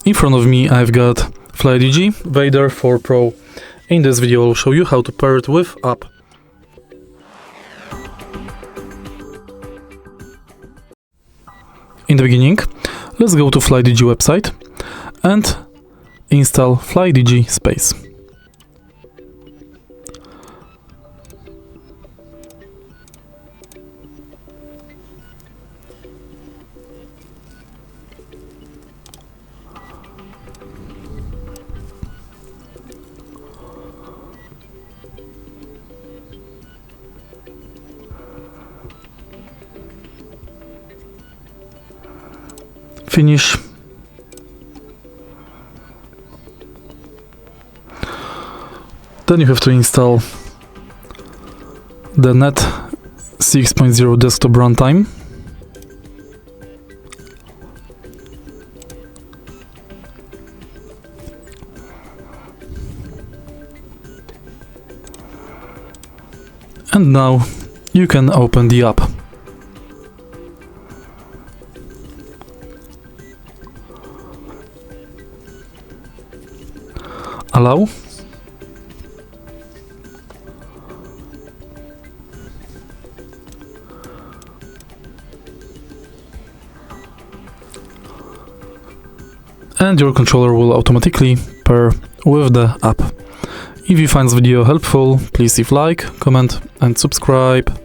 In front of me I've got Flydigi Vader4 Pro. In this video I'll show you how to pair it with app. In the beginning, let's go to Flydigi website and install Flydigi Space. Finish. Then you have to install the Net 6.0 desktop runtime. And now you can open the app. Allow. And your controller will automatically pair with the app. If you find this video helpful, please leave like, comment and subscribe.